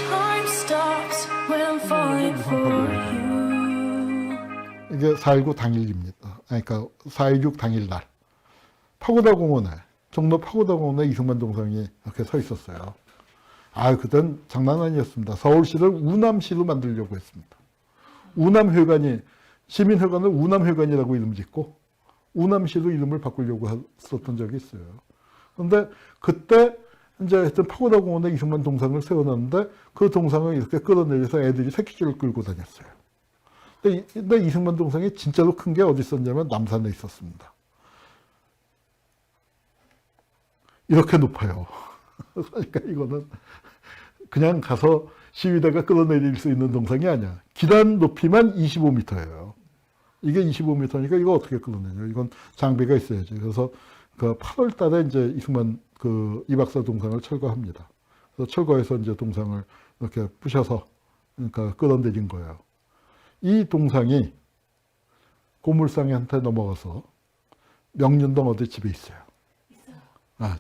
Time stops when I'm falling for you. 이게 4.19 당일입니다. 그러니까 4.16 당일날 파고다공원에 종로 파고다공원에 이승만 동상이 이렇게 서 있었어요. 그땐 장난 아니었습니다. 서울시를 우남시로 만들려고 했습니다. 우남회관이 시민회관을 우남회관이라고 이름 짓고 우남시로 이름을 바꾸려고 했었던 적이 있어요. 그런데 그때 이제 하여튼 파고다공원에 이승만 동상을 세워놨는데 그 동상을 이렇게 끌어내려서 애들이 새끼줄을 끌고 다녔어요. 근데 이승만 동상이 진짜로 큰 게 어디 있었냐면 남산에 있었습니다. 이렇게 높아요. 그러니까 이거는 그냥 가서 시위대가 끌어내릴 수 있는 동상이 아니야. 기단 높이만 25m예요. 이게 25m니까 이거 어떻게 끌어내냐. 이건 장비가 있어야지. 그래서 그 8월 달에 이제 이승만 그 이박사 동상을 철거합니다. 그래서 철거해서 이제 동상을 이렇게 부셔서 그러니까 끌어내린 거예요. 이 동상이 고물상한테 넘어가서 명륜동 어디 집에 있어요.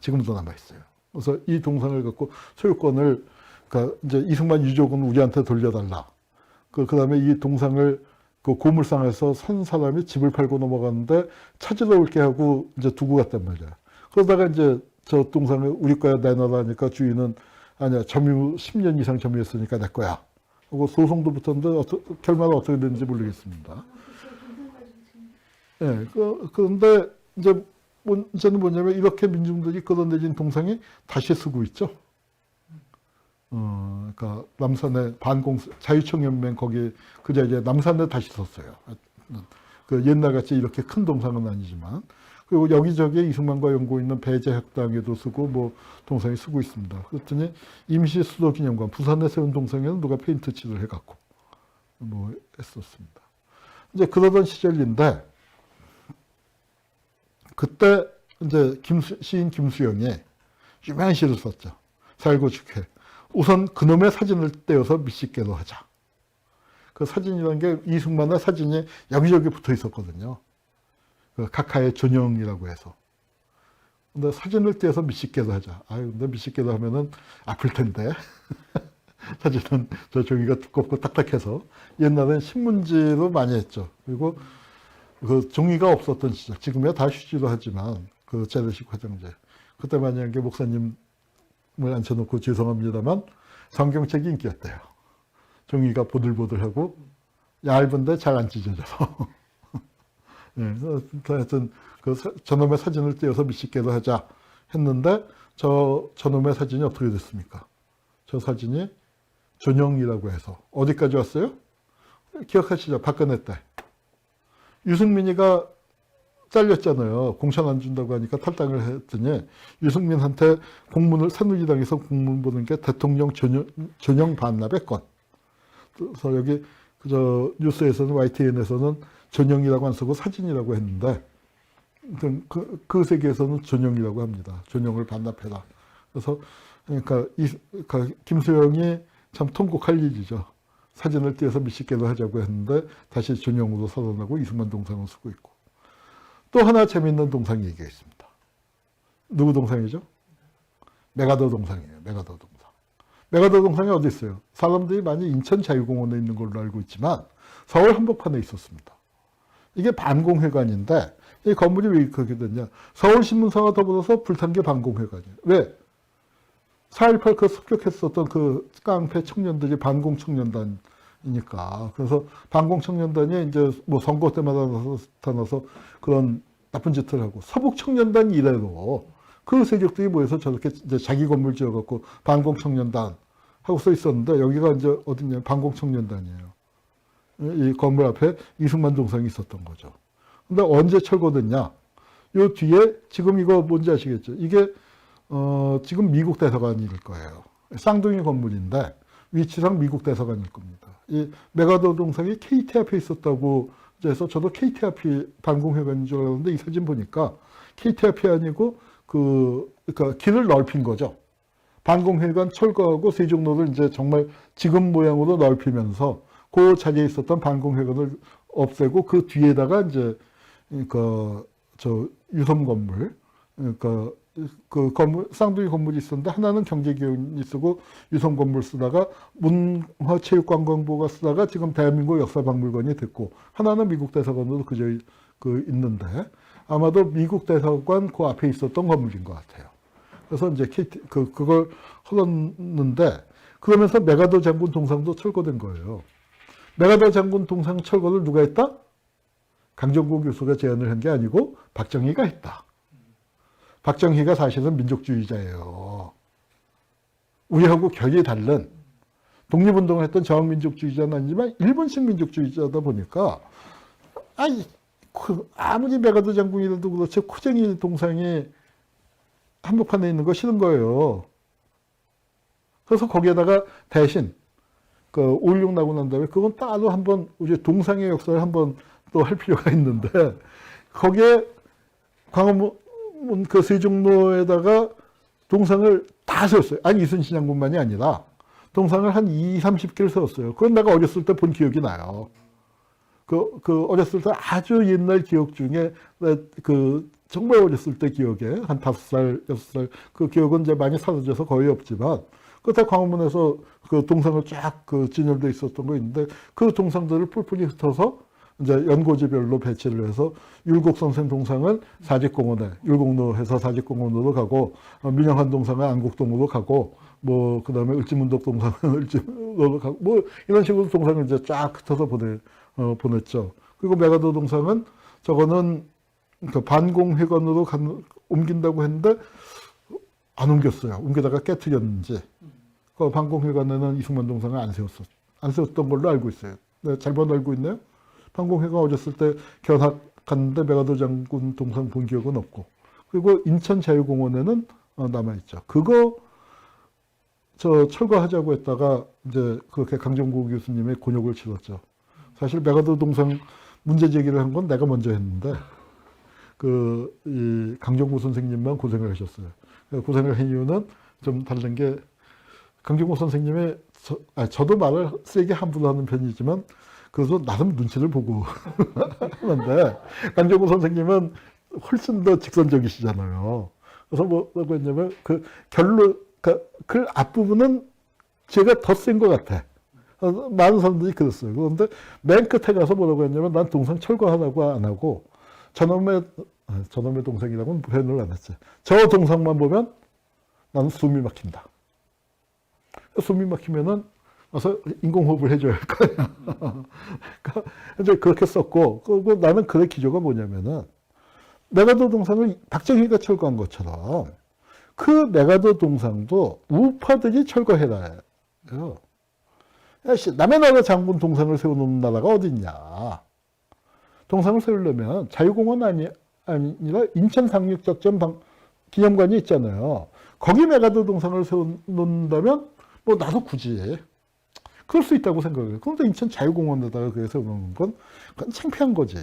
지금도 남아 있어요. 그래서 이 동상을 갖고 소유권을 그러니까 이제 이승만 유족은 우리한테 돌려달라. 그 다음에 이 동상을 그 고물상에서 산 사람이 집을 팔고 넘어갔는데 찾으러 올게 하고 이제 두고 갔단 말이야. 그러다가 이제 저 동상을 우리 거야 내놔라니까 주인은 아니야 점유 10년 이상 점유했으니까 내 거야. 하고 소송도 붙었는데 결말은 어떻게 되는지 모르겠습니다. 예, 그런데 이제 문제는 뭐냐면 이렇게 민중들이 끌어내린 동상이 다시 쓰고 있죠. 그러니까 남산에 자유청년맹 거기 그 자리에 남산에 다시 썼어요. 그 옛날같이 이렇게 큰 동상은 아니지만 그리고 여기저기 이승만과 연고 있는 배재학당에도 쓰고 뭐 동상이 쓰고 있습니다. 그랬더니 임시수도기념관 부산에 세운 동상에는 누가 페인트 칠을 해갖고 뭐 했었습니다. 이제 그러던 시절인데 그때 이제 시인 김수영이 유명한 시를 썼죠. 살고 죽해. 우선 그놈의 사진을 떼어서 미식개로 하자. 그 사진이라는 게 이승만의 사진이 여기저기 붙어 있었거든요. 그 각하의 전형이라고 해서. 근데 사진을 떼어서 미식개로 하자. 근데 미식개로 하면은 아플 텐데. 사진은 저 종이가 두껍고 딱딱해서 옛날엔 신문지로 많이 했죠. 그리고 그 종이가 없었던 시절, 지금이야 다 휴지로 하지만 그 재래식 화장재. 그때 많이 한 게 목사님을 앉혀놓고 죄송합니다만 성경책이 인기였대요. 종이가 보들보들하고 얇은데 잘 안 찢어져서. 네, 하여튼 그 저놈의 사진을 떼어서 미식개로 하자 했는데 저놈의 사진이 어떻게 됐습니까? 저 사진이 전형이라고 해서 어디까지 왔어요? 기억하시죠? 박근혜 때. 유승민이가 잘렸잖아요. 공천 안 준다고 하니까 탈당을 했더니 유승민한테 새누리당에서 공문 보낸 게 대통령 전형 반납의 건. 그래서 여기 뉴스에서는 YTN에서는 전형이라고 안 쓰고 사진이라고 했는데 그 세계에서는 전형이라고 합니다. 전형을 반납해라. 그래서 그러니까 김수영이 참 통곡할 일이죠. 사진을 떼어서 미식개로 하자고 했는데 다시 전형으로 서론하고 이승만 동상을 쓰고 있고. 또 하나 재미있는 동상 얘기가 있습니다. 누구 동상이죠? 메가더 동상이에요. 메가더 동상. 메가더 동상이 어디 있어요? 사람들이 많이 인천 자유공원에 있는 걸로 알고 있지만 서울 한복판에 있었습니다. 이게 반공회관인데 이 건물이 왜 그렇게 됐냐? 서울신문사와 더불어서 불탄 게 반공회관이에요. 왜? 4.18 그 습격했었던 그 깡패 청년들이 반공청년단이니까. 그래서 반공청년단이 이제 뭐 선거 때마다 나타나서 그런 나쁜 짓을 하고 서북청년단 이래로 그 세력들이 모여서 저렇게 이제 자기 건물 지어갖고 반공청년단 하고 써 있었는데 여기가 이제 어디냐? 반공청년단이에요. 이 건물 앞에 이승만 동상이 있었던 거죠. 근데 언제 철거됐냐? 요 뒤에 지금 이거 뭔지 아시겠죠? 이게 지금 미국 대사관일 거예요. 쌍둥이 건물인데 위치상 미국 대사관일 겁니다. 이 메가더 동상이 KT 앞에 있었다고 해서 저도 KT 앞이 반공회관인 줄 알았는데 이 사진 보니까 KT 앞이 아니고 그러니까 길을 넓힌 거죠. 반공회관 철거하고 세종로를 이제 정말 지금 모양으로 넓히면서 그 자리에 있었던 반공회관을 없애고 그 뒤에다가 이제 그러니까 저 유섬 건물 그러니까 그 건물, 쌍둥이 건물이 있었는데 하나는 경제기원이 쓰고 유성건물 쓰다가 문화체육관광부가 쓰다가 지금 대한민국 역사박물관이 됐고 하나는 미국 대사관으로 그저 그 있는데 아마도 미국 대사관 그 앞에 있었던 건물인 것 같아요. 그래서 이제 그걸 헐었는데 그러면서 메가더 장군 동상도 철거된 거예요. 메가더 장군 동상 철거를 누가 했다? 강정구 교수가 제안을 한 게 아니고 박정희가 했다. 박정희가 사실은 민족주의자예요. 우리하고 결이 다른 독립운동을 했던 저항민족주의자는 아니지만 일본식 민족주의자다 보니까 아무리 메가더 장군이라도 그렇지 코쟁이 동상이 한복판에 있는 거 싫은 거예요. 그래서 거기에다가 대신 그 5.16 나고 난 다음에 그건 따로 한번 우리 동상의 역사를 한번 또 할 필요가 있는데 거기에 광화문 그 세종로에다가 동상을 다 세웠어요. 아니 이순신 장군만이 아니라 동상을 한 20-30개를 세웠어요. 그건 내가 어렸을 때 본 기억이 나요. 그 어렸을 때 아주 옛날 기억 중에 그 정말 어렸을 때 기억에 한 5살, 6살 그 기억은 이제 많이 사라져서 거의 없지만 그때 광화문에서 그 동상을 쫙 그 진열돼 있었던 거 있는데 그 동상들을 뿔뿔이 흩어서 이제 연고지별로 배치를 해서 율곡 선생 동상은 사직공원에 율곡로에서 사직공원으로 가고 민영환 동상은 안국동으로 가고 뭐 그다음에 을지문덕 동상은 을지문덕으로 가고 뭐 이런 식으로 동상을 이제 쫙 흩어서 보냈죠. 그리고 메가더 동상은 저거는 그 반공회관으로 옮긴다고 했는데 안 옮겼어요. 옮기다가 깨트렸는지. 그 반공회관에는 이승만 동상을 안 세웠던 걸로 알고 있어요. 네, 잘못 알고 있나요? 반공회관 어렸을 때 견학 갔는데 메가더 장군 동상 본 기억은 없고. 그리고 인천 자유공원에는 남아있죠. 그거 철거하자고 했다가 이제 그렇게 강정구 교수님의 곤욕을 치렀죠. 사실 메가더 동상 문제 제기를 한 건 내가 먼저 했는데 이 강정구 선생님만 고생을 하셨어요. 고생을 한 이유는 좀 다른 게 강정구 선생님의 저도 말을 세게 함부로 하는 편이지만 그래서 나름 눈치를 보고 하는데 강정구 선생님은 훨씬 더 직선적이시잖아요. 그래서 뭐라고 했냐면 그 글 앞부분은 제가 더 센 것 같아. 많은 사람들이 그랬어요. 그런데 맨 끝에 가서 뭐라고 했냐면 난 동상 철거하라고 안 하고 저놈의 동상이라고는 표현을 안 했지. 저 동상만 보면 나는 숨이 막힌다. 숨이 막히면은 와서 인공호흡을 해줘야 할 거야. 그러니까 이제 그렇게 썼고, 그리고 나는 그의 기조가 뭐냐면은 메가더 동상을 박정희가 철거한 것처럼 그 메가더 동상도 우파들이 철거해라. 남의 나라 장군 동상을 세워놓는 나라가 어딨냐. 동상을 세우려면 자유공원 아니라 인천 상륙작전 기념관이 있잖아요. 거기 메가더 동상을 세워놓는다면 뭐 나도 굳이 그럴 수 있다고 생각해요. 그런데 인천 자유공원에다가 그게 세워놓는 건 그건 창피한 거지.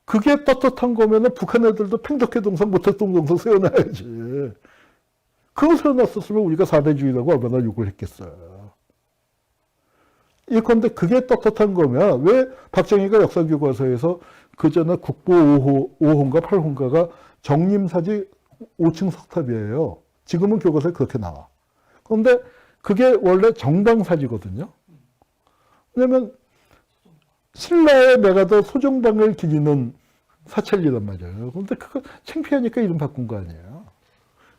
그게 떳떳한 거면은 북한 애들도 팽덕회 동상, 모택동 동상 세워놔야지. 그거 세워놨었으면 우리가 사대주의라고 얼마나 욕을 했겠어요. 예컨대 그게 떳떳한 거면 왜 박정희가 역사교과서에서 그 전에 국보 5호인가 8호인가가 정림사지 5층 석탑이에요. 지금은 교과서에 그렇게 나와. 그런데 그게 원래 정당사지거든요. 왜냐면 신라의 메가더 소정방을 기리는 사찰이란 말이에요. 그런데 그거 창피하니까 이름 바꾼 거 아니에요.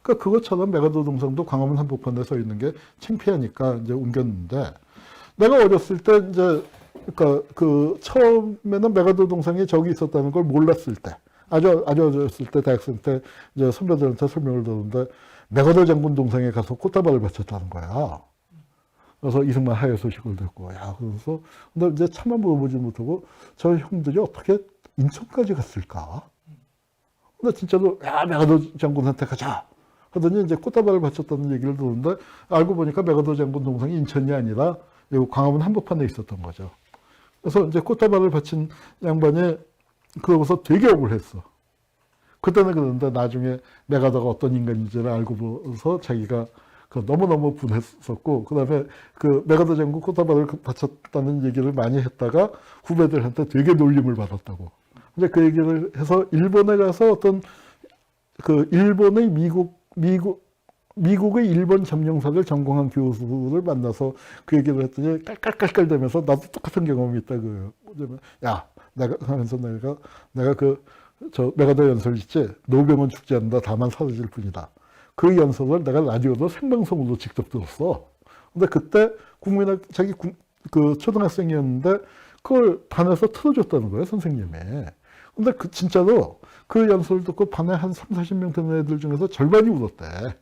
그러니까 그것처럼 메가더 동상도 광화문 한복판에 서 있는 게 창피하니까 이제 옮겼는데 내가 어렸을 때 이제 그러니까 그 처음에는 메가더 동상이 저기 있었다는 걸 몰랐을 때 아주 어렸을 때 대학생 때 이제 선배들한테 설명을 들었는데 메가더 장군 동상에 가서 꽃다발을 바쳤다는 거야. 그래서 이승만 하야 소식을 듣고 야 그래서 근데 이제 차마 물어보지 못하고 저 형들이 어떻게 인천까지 갔을까? 근데 진짜로 야 메가더 장군한테 가자 하더니 이제 꽃다발을 바쳤다는 얘기를 듣는데 알고 보니까 메가더 장군 동상이 인천이 아니라 광화문 한복판에 있었던 거죠. 그래서 이제 꽃다발을 바친 양반이 그러고서 되게 억울했어. 그때는 그런데 나중에 메가더가 어떤 인간인지를 알고 보서 자기가 너무너무 분했었고, 그 다음에 그 메가더 장군 꽃다발을 바쳤다는 얘기를 많이 했다가 후배들한테 되게 놀림을 받았다고. 이제 그 얘기를 해서 일본에 가서 어떤 그 일본의 미국의 일본 점령사를 전공한 교수를 만나서 그 얘기를 했더니 깔깔깔깔대면서 나도 똑같은 경험이 있다 그래요. 야, 내가 하면서 내가 저 메가더 연설 있지, 노병은 죽지 않는다 다만 사라질 뿐이다. 그 연설을 내가 라디오로 생방송으로 직접 들었어. 근데 그때 자기 그 초등학생이었는데 그걸 반에서 틀어줬다는 거예요, 선생님이. 근데 진짜로 그 연설을 듣고 반에 한 30-40명 되는 애들 중에서 절반이 울었대.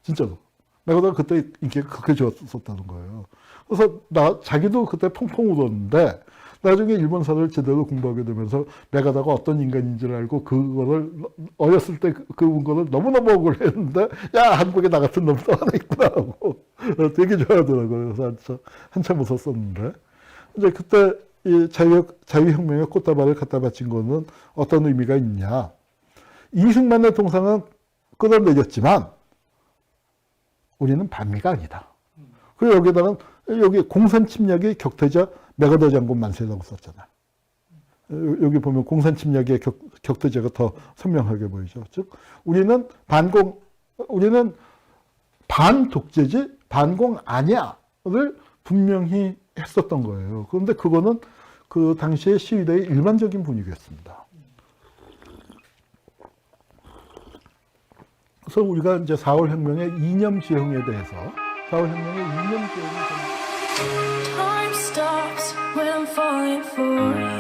진짜로. 내가 그때 인기가 그렇게 좋았었다는 거예요. 그래서 자기도 그때 펑펑 울었는데 나중에 일본사를 제대로 공부하게 되면서 메가다가 어떤 인간인지를 알고 그거를 어렸을 때 그거를 너무너무 억울했는데 야, 한국에 나 같은 놈도 하나 있구나 하고 되게 좋아하더라고요. 그래서 한참 웃었었는데 이제 그때 이 자유혁명의 꽃다발을 갖다 바친 거는 어떤 의미가 있냐. 이승만의 동상은 끌어내렸지만 우리는 반미가 아니다. 그리고 여기다가 여기 공산 침략의 격퇴자 메가더 장군 만세라고 썼잖아. 여기 보면 공산 침략의 격퇴자가 더 선명하게 보이죠. 즉 우리는 반독재지 반공 아니야를 분명히 했었던 거예요. 그런데 그거는 그 당시의 시위대의 일반적인 분위기였습니다. 그래서 우리가 이제 4월 혁명의 이념 지형에 대해서 4월 혁명의 이념 지형을 Time stops when I'm falling for you.